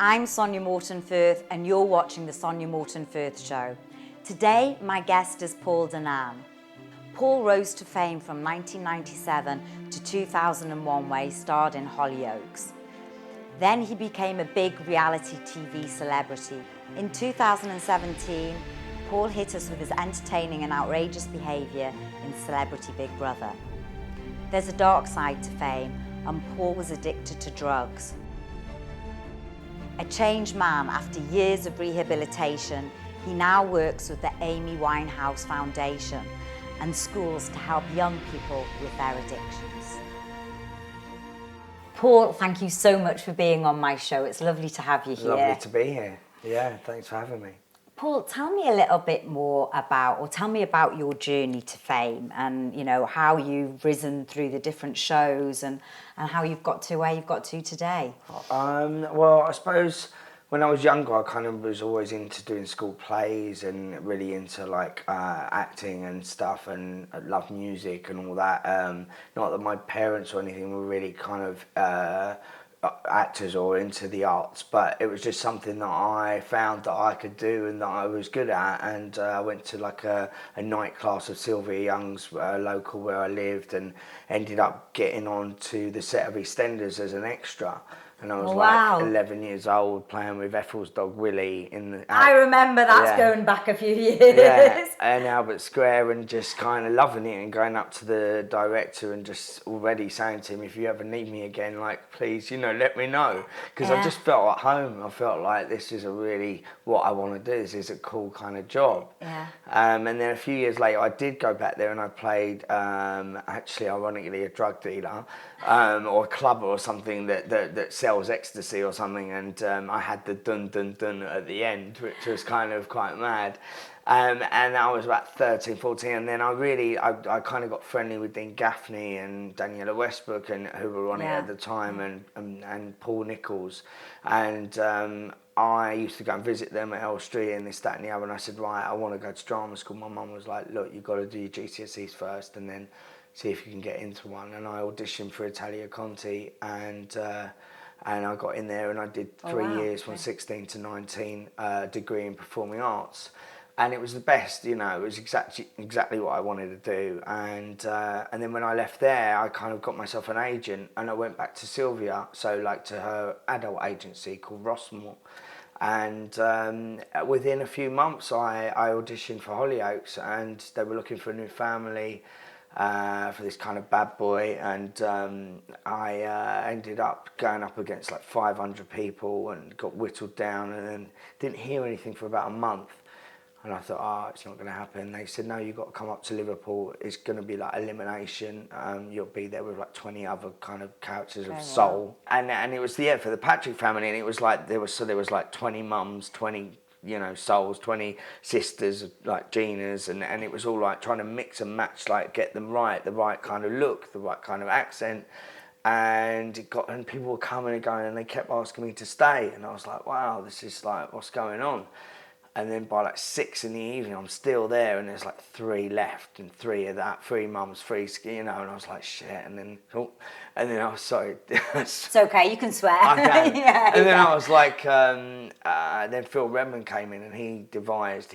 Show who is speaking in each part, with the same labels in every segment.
Speaker 1: I'm Sonya Morton Firth and you're watching the Sonya Morton Firth Show. Today my guest is Paul Danan. Paul rose to fame from 1997 to 2001 where he starred in Hollyoaks. Then he became a big reality TV celebrity. In 2017, Paul hit us with his entertaining and outrageous behaviour in Celebrity Big Brother. There's a dark side to fame, and Paul was addicted to drugs. A changed man after years of rehabilitation, he now works with the Amy Winehouse Foundation and schools to help young people with their addictions. Paul, thank you so much for being on my show. It's lovely to have you here.
Speaker 2: Lovely to be here. Yeah, thanks for having me.
Speaker 1: Paul, tell me a little bit more about, or tell me about your journey to fame and, how you've risen through the different shows and how you've got to where you've got to today.
Speaker 2: Well, I suppose when I was younger, I kind of was always into doing school plays and really into acting and stuff, and I loved music and all that. Not that my parents or anything were really kind of actors or into the arts, but it was just something that I found that I could do and that I was good at. And I went to a night class of Sylvia Young's local where I lived, and ended up getting on to the set of EastEnders as an extra. And I was
Speaker 1: Wow.
Speaker 2: 11 years old playing with Ethel's dog Willie in the...
Speaker 1: I remember that's going back a few years.
Speaker 2: Yeah, in Albert Square, and just kind of loving it and going up to the director and just already saying to him, if you ever need me again, please, let me know. Because I just felt at home. I felt like this is what I want to do. This is a cool kind of job.
Speaker 1: Yeah.
Speaker 2: And then a few years later, I did go back there and I played, actually, ironically, a drug dealer or a clubber or something that sells ecstasy or something. And I had the dun dun dun at the end, which was kind of quite mad. And I was about 13, 14, and then I kind of got friendly with Dean Gaffney and Daniela Westbrook, and who were on it at the time, and Paul Nichols. And I used to go and visit them at Elstree and this, that and the other, and I said, right, I want to go to drama school. My mum was like, look, you've got to do your GCSEs first and then see if you can get into one. And I auditioned for Italia Conti, and I got in there, and I did 3 years from 16 to 19, degree in performing arts. And it was the best, it was exactly what I wanted to do. And then when I left there, I kind of got myself an agent, and I went back to Sylvia, to her adult agency called Rossmore. And within a few months, I auditioned for Hollyoaks, and they were looking for a new family for this kind of bad boy. And I ended up going up against 500 people and got whittled down, and then didn't hear anything for about a month. And I thought, it's not going to happen. They said, no, you've got to come up to Liverpool. It's going to be elimination. You'll be there with 20 other kind of characters of soul. And it was for the Patrick family, and it was there was 20 mums, 20 souls, 20 sisters like Gina's, and it was all trying to mix and match, get them right, the right kind of look, the right kind of accent. And people were coming and going, and they kept asking me to stay, and I was like, wow, this is what's going on. And then by 6 in the evening, I'm still there, and there's 3 left, and 3 of that, 3 mums, 3, and I was like, shit. And then I was sorry.
Speaker 1: It's okay, you can swear.
Speaker 2: I can.
Speaker 1: Yeah,
Speaker 2: and then I was then Phil Redmond came in, and he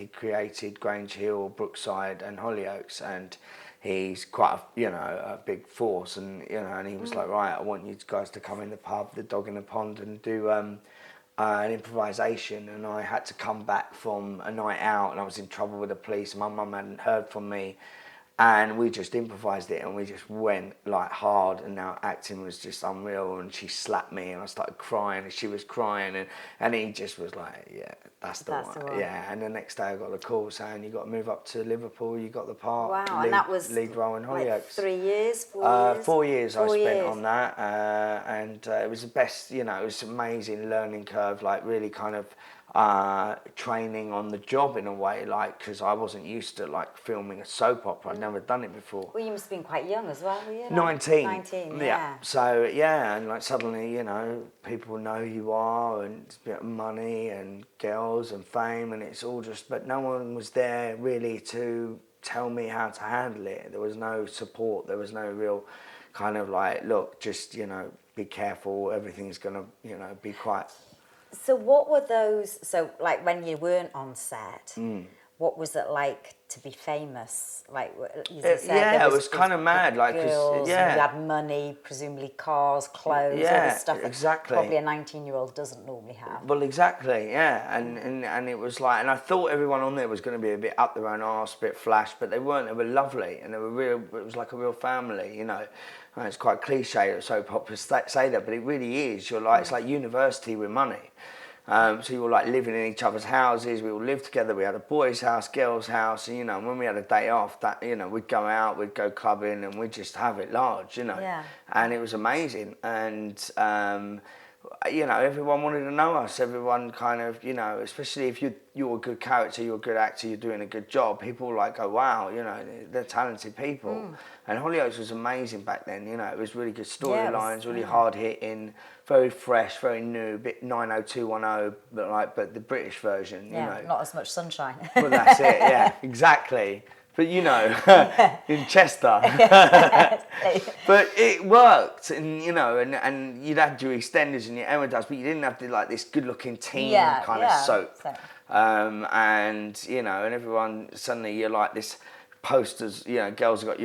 Speaker 2: created Grange Hill, Brookside, and Hollyoaks, and he's quite a big force, and and he was like, right, I want you guys to come in the pub, the Dog in the Pond, and do an improvisation. And I had to come back from a night out, and I was in trouble with the police. My mum hadn't heard from me, and we just improvised it, and we just went hard, and now acting was just unreal. And she slapped me, and I started crying, and she was crying, and he just was like, yeah, that's the one. Yeah. And the next day I got a call saying, you got to move up to Liverpool, you got the part.
Speaker 1: Wow. And that was
Speaker 2: lead role in Hollyoaks.
Speaker 1: 3 years, 4 years?
Speaker 2: 4 years I spent on that, and it was the best. It was an amazing learning curve, really kind of training on the job in a way, because I wasn't used to filming a soap opera. I'd never done it before.
Speaker 1: Well, you must have been quite young as well, were you?
Speaker 2: 19.
Speaker 1: 19,
Speaker 2: yeah. So and suddenly people know who you are, and it's a bit of money and girls and fame, and it's all just, but no one was there really to tell me how to handle it. There was no support. There was no real kind of look, just be careful, everything's gonna be quite
Speaker 1: So what were those, so like when you weren't on set, what was it like to be famous? Like, as you said,
Speaker 2: Yeah,
Speaker 1: there
Speaker 2: it was kind of mad, like, 'cause,
Speaker 1: girls,
Speaker 2: yeah.
Speaker 1: you had money, presumably cars, clothes, all
Speaker 2: Yeah,
Speaker 1: this stuff that
Speaker 2: exactly.
Speaker 1: probably a 19-year-old doesn't normally have.
Speaker 2: Well, exactly, yeah, and it was like, and I thought everyone on there was going to be a bit up their own arse, a bit flash, but they weren't. They were lovely, and they were real. It was like a real family, you know. And it's quite cliche, it's so popular to say that, but it really is. You're like, it's like university with money. So you were like living in each other's houses. We all lived together. We had a boys' house, girls' house, and you know, when we had a day off, that you know, we'd go out, we'd go clubbing, and we'd just have it large, you know.
Speaker 1: Yeah.
Speaker 2: And it was amazing, and you know, everyone wanted to know us. Everyone kind of, you know, especially if you're a good character, you're a good actor, you're doing a good job. People like go, wow, you know, they're talented people. And Hollyoaks was amazing back then. You know, it was really good storylines, really hard hitting, very fresh, very new, a bit 90210, but the British version. You know,
Speaker 1: Not as much sunshine.
Speaker 2: Well, that's it. Yeah, exactly. But you know, in Chester. But it worked, and you know, and you'd have your EastEnders and your Emmerdales, but you didn't have to like this good-looking teen kind of soap. And you know, and everyone suddenly you're like this posters. You know, girls have got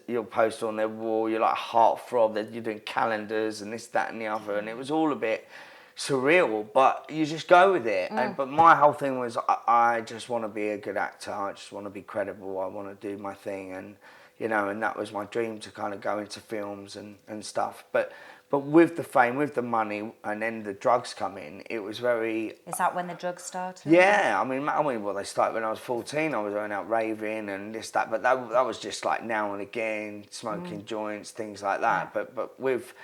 Speaker 2: your poster on their wall. You're like heartthrob. You're doing calendars and this, that, and the other, and it was all a bit surreal, but you just go with it. But my whole thing was I just want to be a good actor. I just want to be credible. I want to do my thing, and you know, and that was my dream, to kind of go into films and stuff. But with the fame, with the money, and then the drugs come in, it was very...
Speaker 1: Is that when the drugs started?
Speaker 2: Yeah, I mean, well, they started when I was 14. I was going out raving and this, that, but that was just like now and again, smoking joints, things like that.
Speaker 1: Yeah.
Speaker 2: But with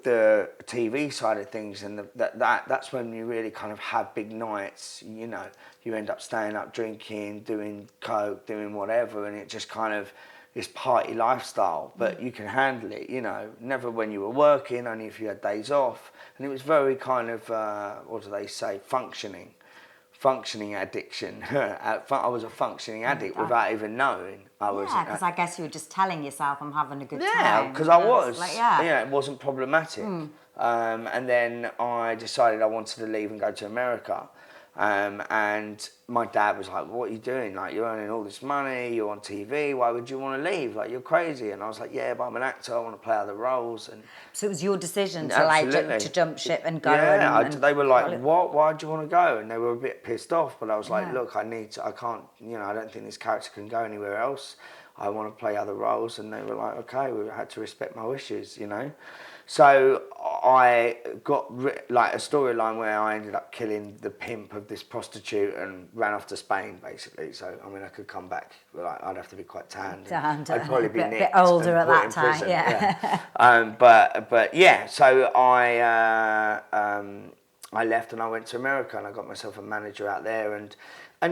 Speaker 2: the TV side of things, and that's when you really kind of have big nights. You know, you end up staying up, drinking, doing coke, doing whatever, and it just kind of this party lifestyle. But you can handle it. You know, never when you were working, only if you had days off, and it was very kind of what do they say, functioning addiction. I was a functioning addict without even knowing I was.
Speaker 1: Yeah, because I guess you were just telling yourself, I'm having a good time.
Speaker 2: Yeah, because I was.
Speaker 1: Like,
Speaker 2: it wasn't problematic. And then I decided I wanted to leave and go to America. And my dad was like, what are you doing? Like, you're earning all this money, you're on TV, why would you want to leave? Like, you're crazy. And I was like, yeah, but I'm an actor, I want to play other roles. And
Speaker 1: so it was your decision to jump ship and go.
Speaker 2: Yeah, they were like, what? Why do you want to go? And they were a bit pissed off, but I was like, look, I can't, you know, I don't think this character can go anywhere else. I want to play other roles. And they were like, okay, we had to respect my wishes, you know. So I got like a storyline where I ended up killing the pimp of this prostitute and ran off to Spain, basically. So I mean, I could come back. Like, I'd have to be quite tanned. I'd probably be
Speaker 1: a bit older at that time.
Speaker 2: Prison, but yeah. So I left and I went to America, and I got myself a manager out there and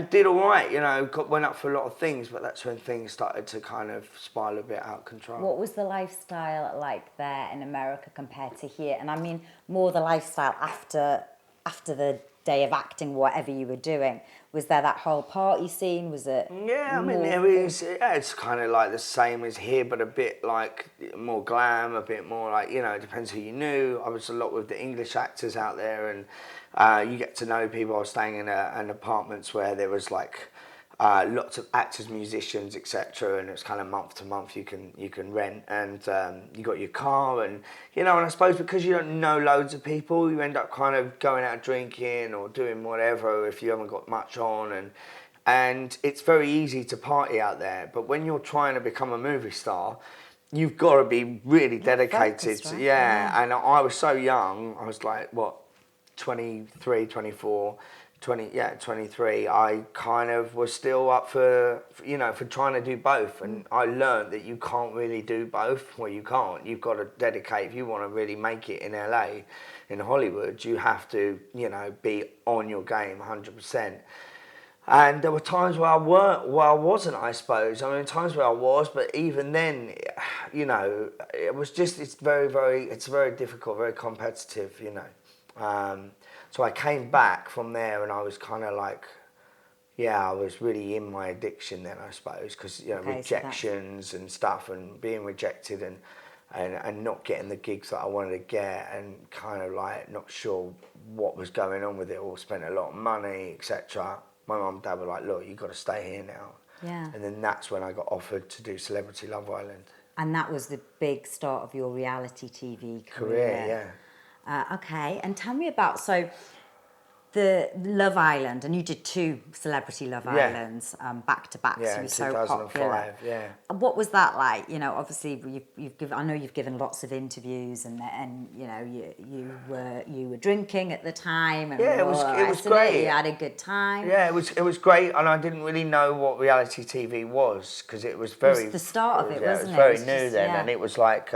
Speaker 2: did all right, you know, went up for a lot of things, but that's when things started to kind of spiral a bit out of control.
Speaker 1: What was the lifestyle like there in America compared to here? And I mean, more the lifestyle after the day of acting, whatever you were doing. Was there that whole party scene? Was it?
Speaker 2: Yeah, I mean, it's kind of like the same as here, but a bit like more glam, a bit more like, you know, it depends who you knew. I was a lot with the English actors out there, and you get to know people. I was staying in apartments where there was like lots of actors, musicians, etc., and it's kind of month to month you can rent, and you got your car, and you know, and I suppose because you don't know loads of people, you end up kind of going out drinking or doing whatever if you haven't got much on, and it's very easy to party out there. But when you're trying to become a movie star, you've got to be really dedicated.
Speaker 1: Focused, right?
Speaker 2: Yeah, and I was so young. I was like, what, 23, 24. 23, I kind of was still up for trying to do both. And I learned that you can't really do both. Well, you can't. You've got to dedicate. If you want to really make it in LA, in Hollywood, you have to, you know, be on your game 100%. And there were times where I wasn't, I suppose. I mean, times where I was, but even then, you know, it's very difficult, very competitive, you know. So I came back from there, and I was kind of like, I was really in my addiction then, I suppose, because, you know, rejections and stuff, and being rejected, and not getting the gigs that I wanted to get, and kind of like not sure what was going on with it all, spent a lot of money, etc. My mum and dad were like, look, you've got to stay here now.
Speaker 1: Yeah.
Speaker 2: And then that's when I got offered to do Celebrity Love Island.
Speaker 1: And that was the big start of your reality TV
Speaker 2: Career, yeah.
Speaker 1: Okay, and tell me about, so the Love Island, and you did 2 Celebrity Love Islands back to back, so
Speaker 2: Yeah,
Speaker 1: you
Speaker 2: in
Speaker 1: were so
Speaker 2: 2005,
Speaker 1: popular.
Speaker 2: yeah.
Speaker 1: And what was that like? You know, obviously you've given, I know you've given lots of interviews, and you know you were drinking at the time, and
Speaker 2: Yeah, it was great.
Speaker 1: You had a good time.
Speaker 2: Yeah, it was great, and I didn't really know what reality TV was, because it was very...
Speaker 1: It was the start of it, wasn't it?
Speaker 2: It was very
Speaker 1: It was
Speaker 2: new
Speaker 1: just,
Speaker 2: then,
Speaker 1: yeah.
Speaker 2: and it was like,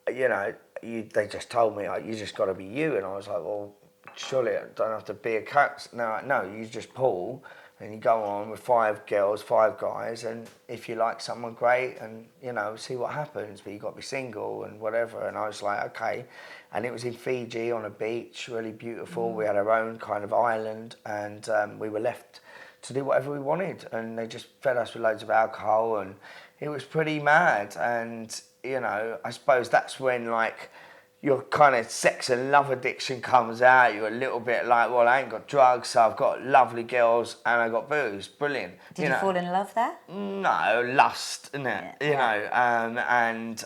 Speaker 2: you know, they just told me, like, you just got to be you, and I was like, well, surely I don't have to be a character. No, you just Paul, and you go on with 5 girls, 5 guys, and if you like someone, great, and, you know, see what happens, but you got to be single and whatever. And I was like, okay. And it was in Fiji on a beach, really beautiful. We had our own kind of island, and we were left to do whatever we wanted, and they just fed us with loads of alcohol, and it was pretty mad. And, you know, I suppose that's when, like, your kind of sex and love addiction comes out. You're a little bit like, well, I ain't got drugs, so I've got lovely girls and I got booze. Brilliant.
Speaker 1: Did you fall in love there?
Speaker 2: No, lust, isn't it? You know, and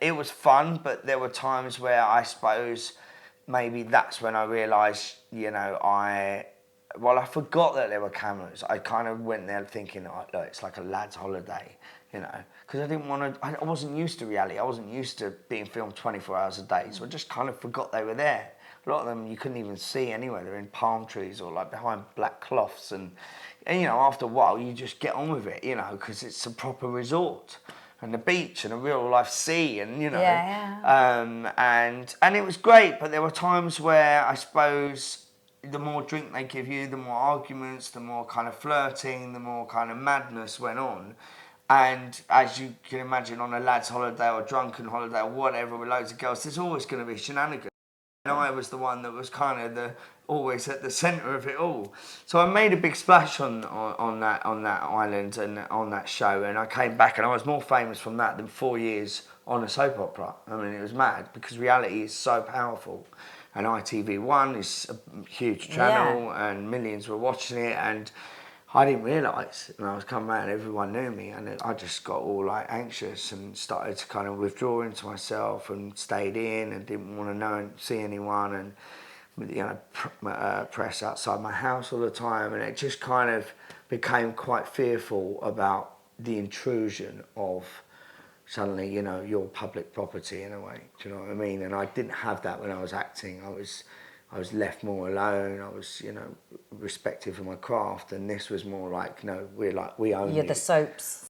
Speaker 2: it was fun, but there were times where I suppose maybe that's when I realised, you know, I forgot that there were cameras. I kind of went there thinking, oh, look, it's like a lad's holiday, you know, because I didn't want to, I wasn't used to reality. I wasn't used to being filmed 24 hours a day, so I just kind of forgot they were there. A lot of them you couldn't even see anywhere. They're in palm trees or like behind black cloths, and you know, after a while you just get on with it, you know, because it's a proper resort and the beach and a real life sea, and you know, and it was great. But there were times where I suppose the more drink they give you, the more arguments, the more kind of flirting, the more kind of madness went on. And as you can imagine, on a lad's holiday or a drunken holiday or whatever with loads of girls, there's always going to be shenanigans. And I was the one that was kind of always at the centre of it all. So I made a big splash on that island and on that show, and I came back and I was more famous from that than 4 years on a soap opera. I mean, it was mad, because reality is so powerful. And ITV1 is a huge channel, and millions were watching it, and I didn't realise, and I was coming out and everyone knew me, and I just got all like anxious and started to kind of withdraw into myself and stayed in and didn't want to know and see anyone, and you know, press outside my house all the time, and it just kind of became quite fearful about the intrusion of suddenly, you know, your public property in a way. Do you know what I mean? And I didn't have that when I was acting. I was left more alone. I was, you know, respected for my craft, and this was more like, no, we own you.
Speaker 1: You're the soaps.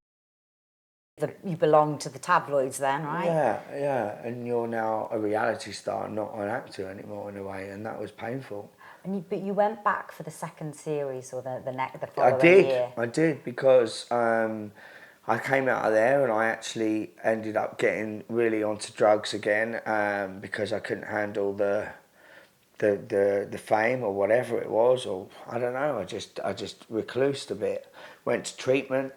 Speaker 1: You belong to the tabloids then, right?
Speaker 2: Yeah, and you're now a reality star, not an actor anymore in a way, and that was painful.
Speaker 1: But you went back for the second series or the following year.
Speaker 2: I did, because I came out of there and I actually ended up getting really onto drugs again, because I couldn't handle the fame or whatever it was, or I don't know. I just reclused a bit, went to treatment,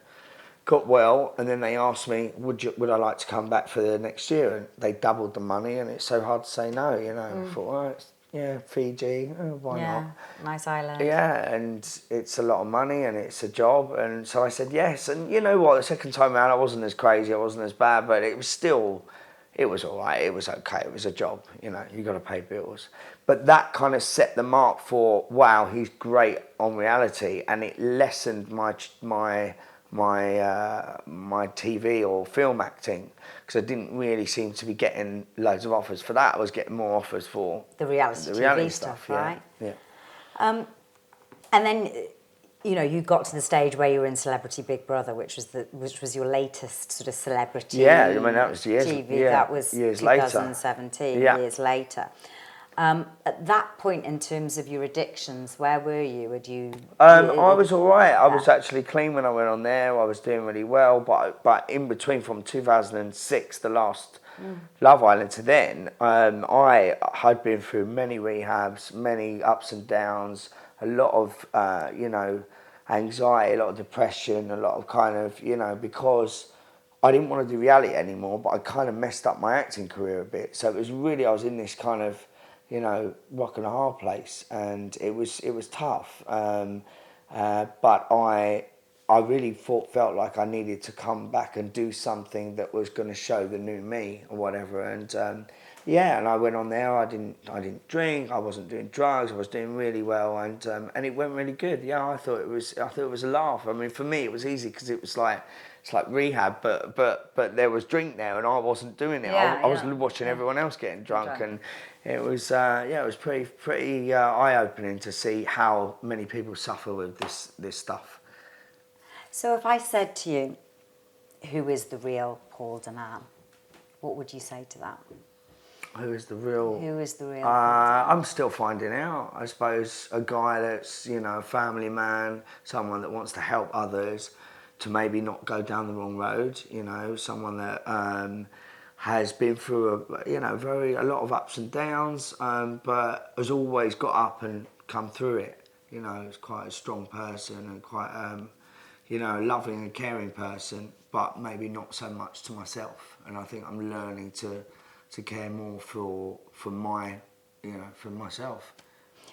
Speaker 2: got well, and then they asked me, would I like to come back for the next year? And they doubled the money, and it's so hard to say no, you know. I thought, well, yeah, Fiji, why not?
Speaker 1: Nice island.
Speaker 2: Yeah, and it's a lot of money and it's a job, and so I said yes. And you know what, the second time around I wasn't as crazy, I wasn't as bad, but it was still, it was all right, it was okay, it was a job, you know, you got to pay bills. But that kind of set the mark for, wow, he's great on reality, and it lessened my TV or film acting, because I didn't really seem to be getting loads of offers for that. I was getting more offers for
Speaker 1: the reality TV stuff, right?
Speaker 2: Yeah.
Speaker 1: And then, you know, you got to the stage where you were in Celebrity Big Brother, which was your latest sort of celebrity.
Speaker 2: Yeah, I mean that was years.
Speaker 1: TV.
Speaker 2: Yeah,
Speaker 1: that was
Speaker 2: years
Speaker 1: 2017.
Speaker 2: later.
Speaker 1: Years later. At that point, in terms of your addictions, where were you?
Speaker 2: I was all right. I was actually clean when I went on there. I was doing really well. But in between, from 2006, the last Love Island, to then, I had been through many rehabs, many ups and downs, a lot of, you know, anxiety, a lot of depression, a lot of kind of, you know, because I didn't want to do reality anymore, but I kind of messed up my acting career a bit. So it was really, I was in this kind of, you know, rock and a hard place, and it was tough. But I really felt like I needed to come back and do something that was going to show the new me or whatever. And yeah, and I went on there. I didn't drink. I wasn't doing drugs. I was doing really well, and it went really good. Yeah, I thought it was a laugh. I mean, for me, it was easy because it's like rehab, but there was drink there, and I wasn't doing it. I was watching everyone else getting drunk, and it was it was pretty eye opening to see how many people suffer with this stuff.
Speaker 1: So if I said to you, who is the real Paul Danan, what would you say to that?
Speaker 2: Who is the real?
Speaker 1: I'm
Speaker 2: still finding out. I suppose a guy that's, you know, a family man, someone that wants to help others, to maybe not go down the wrong road. You know, someone that has been through a lot of ups and downs, but has always got up and come through it. You know, he's quite a strong person and quite loving and caring person, but maybe not so much to myself. And I think I'm learning to care more for myself.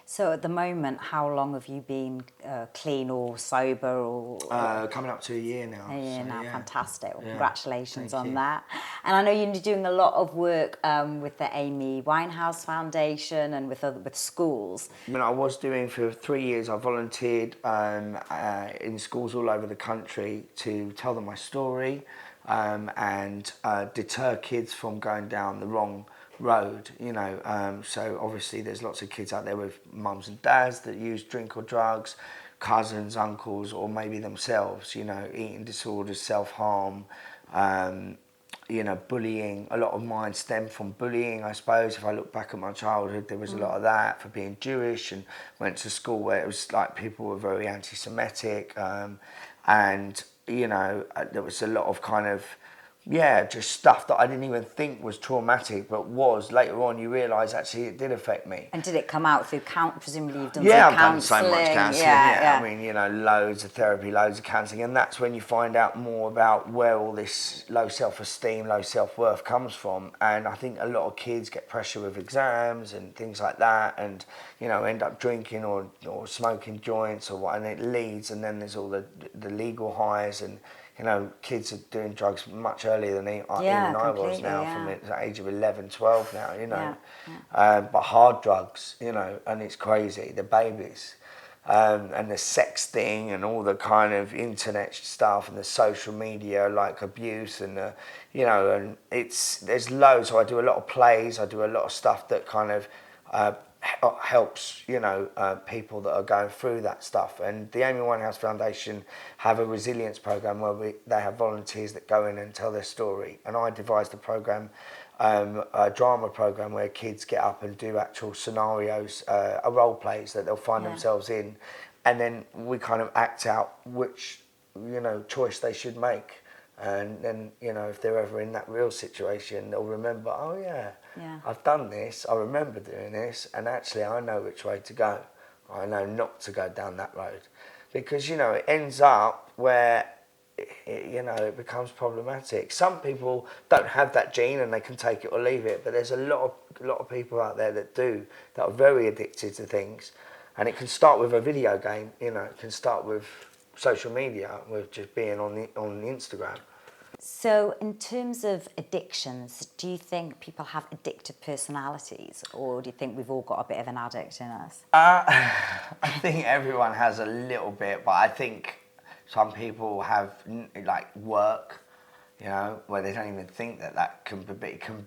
Speaker 1: So at the moment, how long have you been clean or sober? Or
Speaker 2: coming up to a year now.
Speaker 1: Fantastic. Well,
Speaker 2: yeah.
Speaker 1: Congratulations on that. And I know you're doing a lot of work with the Amy Winehouse Foundation and with schools.
Speaker 2: I was doing for 3 years, I volunteered in schools all over the country to tell them my story and deter kids from going down the wrong road, so obviously there's lots of kids out there with mums and dads that use drink or drugs, cousins, uncles, or maybe themselves, eating disorders, self-harm, bullying. A lot of mine stem from bullying, I suppose. If I look back at my childhood, there was a lot of that for being Jewish, and went to school where it was like people were very anti-Semitic, and there was a lot of kind of just stuff that I didn't even think was traumatic, but was. Later on, you realise actually it did affect me.
Speaker 1: And did it come out through presumably you've done
Speaker 2: I've
Speaker 1: some
Speaker 2: done so much counselling. I mean, loads of therapy, loads of counselling, and that's when you find out more about where all this low self-esteem, low self-worth comes from. And I think a lot of kids get pressure with exams and things like that, and end up drinking or smoking joints or what, and it leads. And then there's all the legal highs, and kids are doing drugs much earlier than even I was now, from the age of 11, 12 now, but hard drugs, and it's crazy, the babies, and the sexting and all the kind of internet stuff and the social media, like abuse and, and there's loads. So I do a lot of plays, I do a lot of stuff that kind of helps people that are going through that stuff. And the Amy Winehouse Foundation have a resilience program where they have volunteers that go in and tell their story, and I devised a program, a drama program, where kids get up and do actual scenarios, role plays that they'll find themselves in, and then we kind of act out which choice they should make. And then, if they're ever in that real situation, they'll remember, I've done this, I remember doing this, and actually I know which way to go. I know not to go down that road. Because, it ends up where, it becomes problematic. Some people don't have that gene and they can take it or leave it, but there's a lot of people out there that are very addicted to things. And it can start with a video game, it can start with social media, with just being on Instagram.
Speaker 1: So in terms of addictions, do you think people have addictive personalities, or do you think we've all got a bit of an addict in us?
Speaker 2: I think everyone has a little bit, but I think some people have like work, where they don't even think that can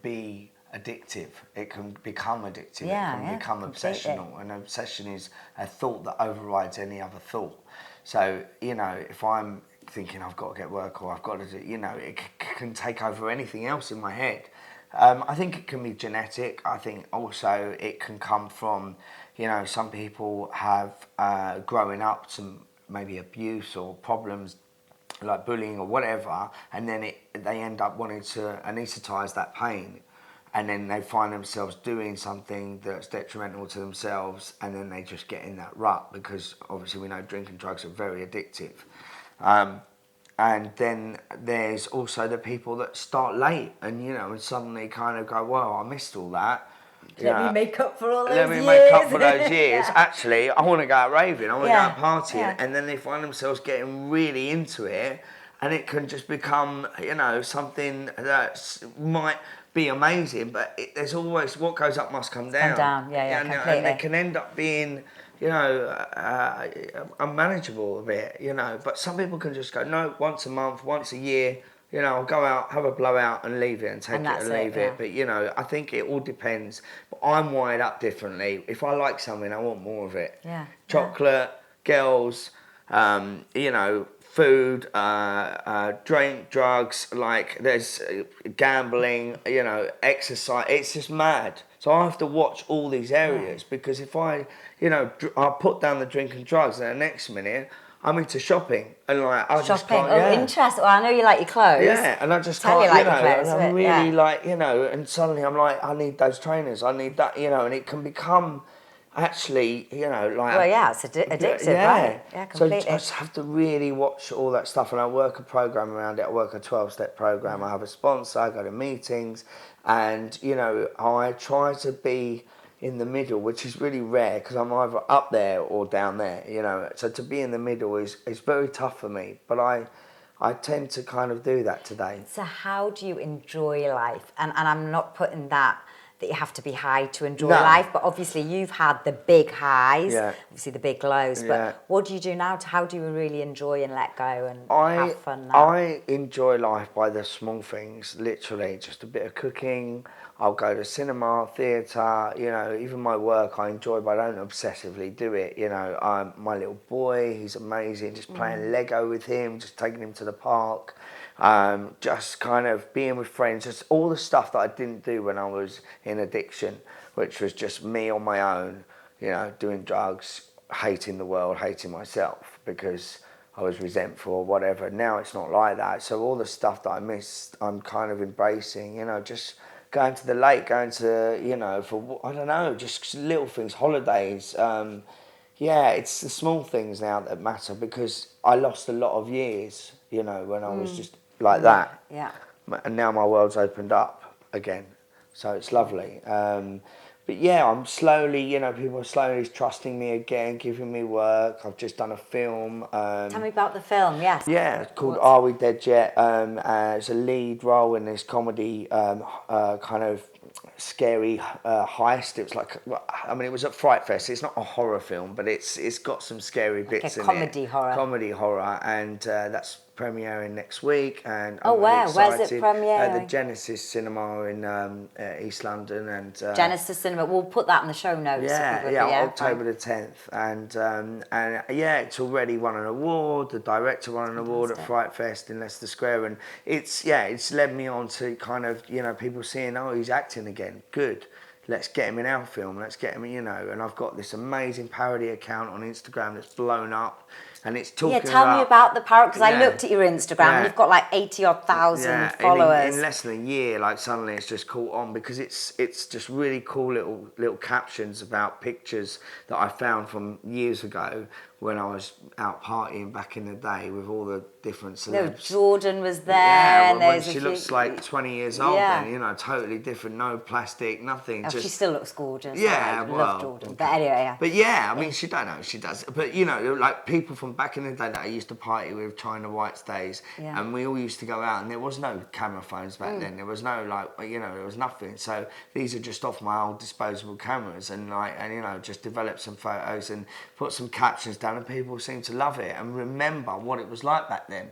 Speaker 2: be addictive. It can become addictive. It can become obsessional. And obsession is a thought that overrides any other thought. So, if I'm thinking I've got to get work, or I've got to do, it can take over anything else in my head. I think it can be genetic. I think also it can come from, some people have growing up some maybe abuse or problems like bullying or whatever, and then they end up wanting to anaesthetise that pain. And then they find themselves doing something that's detrimental to themselves, and then they just get in that rut, because obviously we know drink and drugs are very addictive. And then there's also the people that start late and, you know, and suddenly kind of go, well, I missed all that.
Speaker 1: Let me make up for all those years.
Speaker 2: Let me make up for those years. Actually, I want to go out raving. I want to go out partying.
Speaker 1: Yeah.
Speaker 2: And then they find themselves getting really into it. And it can just become, you know, something that might be amazing. But there's always, what goes up must come down.
Speaker 1: Come down, yeah, completely.
Speaker 2: And they can end up being, you know, unmanageable a bit, you know. But some people can just go, no, once a month, once a year, you know, I'll go out, have a blowout and leave it and take it and leave it. But, you know, I think it all depends. But I'm wired up differently. If I like something, I want more of it.
Speaker 1: Yeah.
Speaker 2: Chocolate, girls, you know, food, drink, drugs, like there's gambling, you know, exercise. It's just mad. So I have to watch all these areas because if I, you know, I'll put down the drink and drugs and the next minute I'm into shopping and like I just can't.
Speaker 1: Interesting. Well, I know you like your clothes.
Speaker 2: Yeah, and I just
Speaker 1: Tell
Speaker 2: can't.
Speaker 1: you like
Speaker 2: know,
Speaker 1: your clothes,
Speaker 2: and I'm really like, you know, and suddenly I'm like, I need those trainers. I need that, you know, and it can become actually, you know, like.
Speaker 1: Well, yeah, it's addictive, right? Yeah, completely.
Speaker 2: So I just have to really watch all that stuff, and I work a program around it. I work a 12-step program. I have a sponsor. I go to meetings, and you know, I try to be in the middle, which is really rare because I'm either up there or down there, you know. So to be in the middle is very tough for me, but I tend to kind of do that today.
Speaker 1: So how do you enjoy life? And I'm not putting that you have to be high to enjoy life, but obviously you've had the big highs, obviously the big lows, but what do you do now? How do you really enjoy and let go and have fun now?
Speaker 2: I enjoy life by the small things, literally, just a bit of cooking. I'll go to cinema, theatre, you know, even my work I enjoy, but I don't obsessively do it, you know. My little boy, he's amazing, just playing Lego with him, just taking him to the park, just kind of being with friends, just all the stuff that I didn't do when I was in addiction, which was just me on my own, you know, doing drugs, hating the world, hating myself because I was resentful or whatever. Now it's not like that. So all the stuff that I missed, I'm kind of embracing, you know, just going to the lake, going to, you know, for, I don't know, just little things, holidays. Yeah, it's the small things now that matter because I lost a lot of years, you know, when I was just like that.
Speaker 1: Yeah.
Speaker 2: And now my world's opened up again. So it's lovely. But yeah, I'm slowly, you know, people are slowly trusting me again, giving me work. I've just done a film.
Speaker 1: Tell me about the film, yes.
Speaker 2: Yeah, it's called Are We Dead Yet? It's a lead role in this comedy kind of scary heist. It was like, I mean, it was at Fright Fest. It's not a horror film, but it's got some scary bits in it.
Speaker 1: Comedy horror.
Speaker 2: Comedy horror, and that's premiering next week. And
Speaker 1: I'm really excited. Where's it premiering?
Speaker 2: The Genesis Cinema in East London. And
Speaker 1: Genesis Cinema. We'll put that in the show notes.
Speaker 2: October the 10th, and yeah, it's already won an award. The director won an award at Fright Fest in Leicester Square, and it's led me on to kind of, you know, people seeing, oh, he's acting again, good. Let's get him in our film. Let's get him, you know. And I've got this amazing parody account on Instagram that's blown up, and it's talking.
Speaker 1: Yeah, tell me about the parody, because I looked at your Instagram and you've got like 80,000 followers.
Speaker 2: In less than a year, like suddenly it's just caught on because it's just really cool little captions about pictures that I found from years ago when I was out partying back in the day with all the different celebs.
Speaker 1: No, Jordan was there.
Speaker 2: Yeah, when she looks like 20 years old then, you know, totally different, no plastic, nothing.
Speaker 1: Oh, she still looks gorgeous.
Speaker 2: Yeah,
Speaker 1: I love Jordan. Okay. But anyway,
Speaker 2: But yeah, I mean, she don't know, she does. But, you know, like people from back in the day that I used to party with, China White's days, and we all used to go out, and there was no camera phones back then. There was no, like, you know, there was nothing. So these are just off my old disposable cameras, and you know, just develop some photos and put some captions down, and people seem to love it and remember what it was like back then.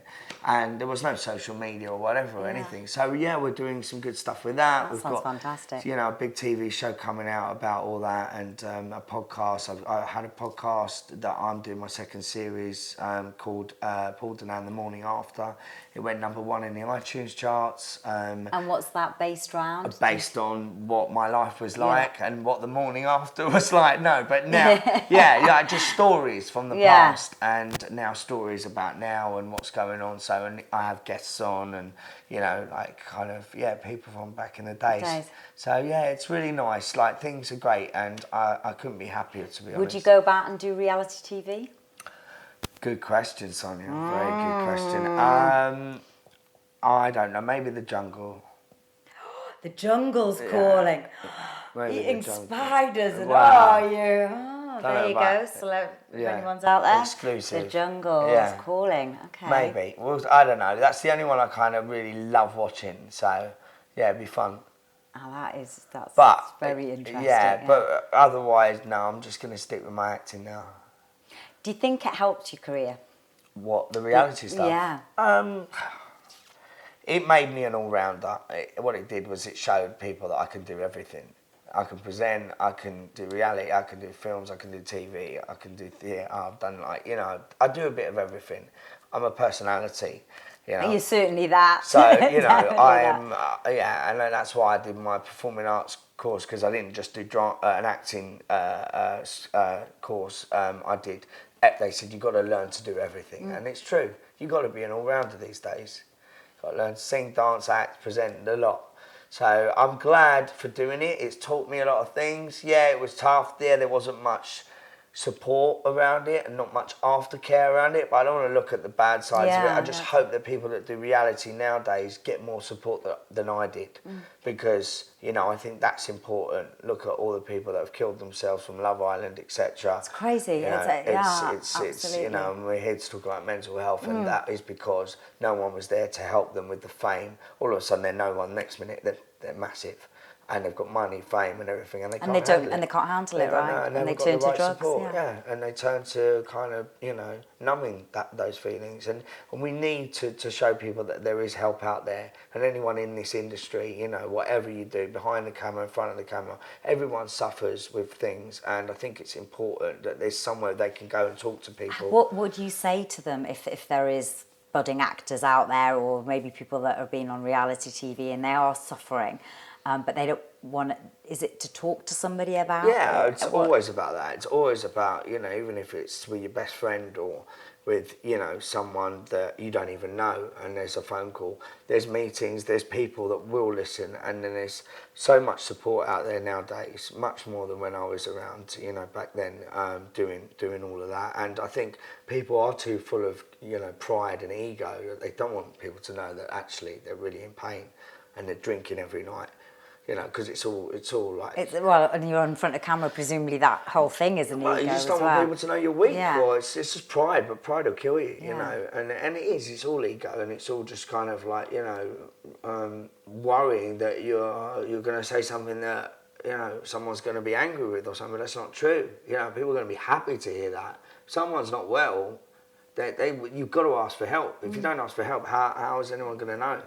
Speaker 2: And there was no social media or whatever or anything. So yeah, we're doing some good stuff with that.
Speaker 1: We've got fantastic.
Speaker 2: You know, a big TV show coming out about all that, and a podcast. I had a podcast that I'm doing my second series called Paul Danan, The Morning After. It went #1 in the iTunes charts.
Speaker 1: And what's that based around?
Speaker 2: Based on what my life was like and what the morning after was like. No, but now, just stories from the past, and now stories about now and what's going on. So, and I have guests on, and you know, like kind of people from back in the days. So yeah, it's really nice. Like things are great, and I couldn't be happier, to be honest.
Speaker 1: Would you go back and do reality TV?
Speaker 2: Good question, Sonya. Very good question. I don't know. Maybe the jungle.
Speaker 1: The jungle's calling.
Speaker 2: Maybe
Speaker 1: Eating
Speaker 2: the jungle.
Speaker 1: spiders and
Speaker 2: Wow.
Speaker 1: there you go. So if anyone's out there,
Speaker 2: exclusive.
Speaker 1: The jungle is calling. Okay.
Speaker 2: Maybe. Well, I don't know. That's the only one I kind of really love watching. So yeah, it'd be fun.
Speaker 1: Oh, that's very interesting.
Speaker 2: Yeah, but otherwise, no. I'm just going to stick with my acting now.
Speaker 1: Do you think it helped your career?
Speaker 2: What, the reality stuff?
Speaker 1: Yeah.
Speaker 2: It made me an all-rounder. What it did was it showed people that I can do everything. I can present, I can do reality, I can do films, I can do TV, I can do theatre. I've done I do a bit of everything. I'm a personality,
Speaker 1: You're certainly that.
Speaker 2: So, I'm, and that's why I did my performing arts course, because I didn't just do an acting course. They said, you've got to learn to do everything. And it's true. You've got to be an all-rounder these days. Got to learn to sing, dance, act, present, a lot. So I'm glad for doing it. It's taught me a lot of things. Yeah, it was tough. There wasn't much support around it and not much aftercare around it, but I don't want to look at the bad sides of it. I just hope that people that do reality nowadays get more support than I did, because I think that's important. Look at all the people that have killed themselves from Love Island, etc.
Speaker 1: It's crazy.
Speaker 2: It's
Speaker 1: absolutely.
Speaker 2: and we're here to talk about mental health, and that is because no one was there to help them with the fame. All of a sudden they're no one. Next minute they're massive. And they've got money, fame, and everything, and they can't handle it.
Speaker 1: And they can't handle it, right?
Speaker 2: And they turn to drugs. And they turn to kind of, numbing those feelings. And we need to show people that there is help out there. And anyone in this industry, whatever you do, behind the camera, in front of the camera, everyone suffers with things. And I think it's important that there's somewhere they can go and talk to people.
Speaker 1: What would you say to them if there is budding actors out there, or maybe people that have been on reality TV and they are suffering? But they don't want. Is it to talk to somebody about?
Speaker 2: Yeah, it's always about that. It's always about even if it's with your best friend or with someone that you don't even know, and there's a phone call. There's meetings. There's people that will listen, and then there's so much support out there nowadays, much more than when I was around. Back then, doing all of that. And I think people are too full of pride and ego that they don't want people to know that actually they're really in pain, and they're drinking every night. Because it's all like...
Speaker 1: and you're in front of camera, presumably that whole thing is an ego.
Speaker 2: You just don't want people to know you're weak.
Speaker 1: Yeah.
Speaker 2: Or it's just pride, but pride will kill you, you know. And it is, it's all ego, and it's all just kind of like, worrying that you're going to say something that, someone's going to be angry with or something. That's not true. People are going to be happy to hear that. If someone's not well, you've got to ask for help. If you don't ask for help, how is anyone going to know?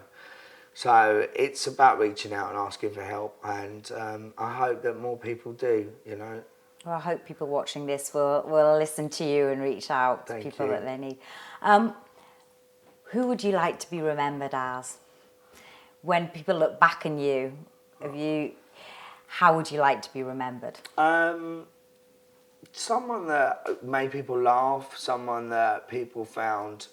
Speaker 2: So it's about reaching out and asking for help, and I hope that more people do, Well,
Speaker 1: I hope people watching this will listen to you and reach out to people that they need. Who would you like to be remembered as? When people look back on you, how would you like to be remembered?
Speaker 2: Someone that made people laugh, someone that people found,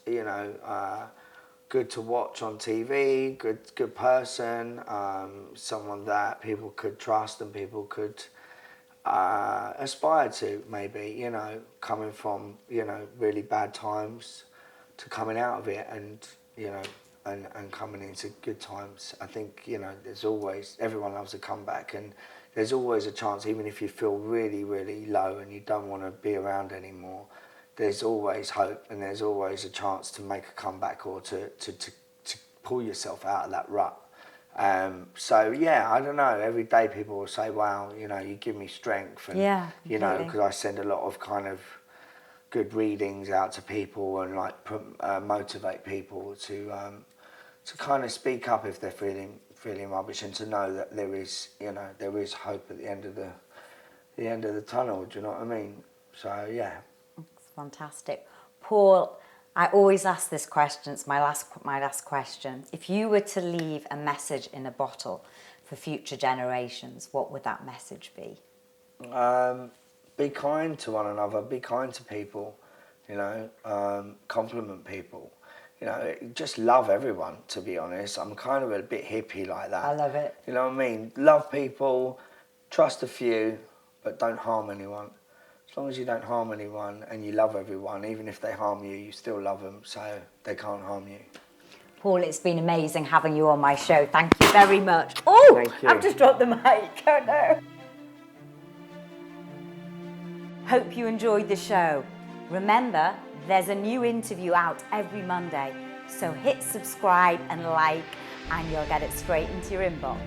Speaker 2: good to watch on TV, good person, someone that people could trust and people could aspire to, maybe, coming from, really bad times to coming out of it and, and coming into good times. I think, there's always, everyone loves a comeback, and there's always a chance, even if you feel really, really low and you don't want to be around anymore, there's always hope, and there's always a chance to make a comeback or to pull yourself out of that rut. So yeah, I don't know. Every day people will say, "Wow, you give me strength," and because I send a lot of kind of good readings out to people and like motivate people to kind of speak up if they're feeling rubbish, and to know that there is hope at the end of the tunnel. Do you know what I mean? So yeah.
Speaker 1: Fantastic. Paul, I always ask this question, it's my last question. If you were to leave a message in a bottle for future generations, what would that message be?
Speaker 2: Be kind to one another, be kind to people, compliment people. Just love everyone, to be honest. I'm kind of a bit hippie like that.
Speaker 1: I love it.
Speaker 2: You know what I mean? Love people, trust a few, but don't harm anyone. As long as you don't harm anyone and you love everyone, even if they harm you, you still love them, so they can't harm you.
Speaker 1: Paul, it's been amazing having you on my show. Thank you very much. Oh,
Speaker 2: Thank you.
Speaker 1: I've just dropped the mic. Oh no. Hope you enjoyed the show. Remember, there's a new interview out every Monday, so hit subscribe and like, and you'll get it straight into your inbox.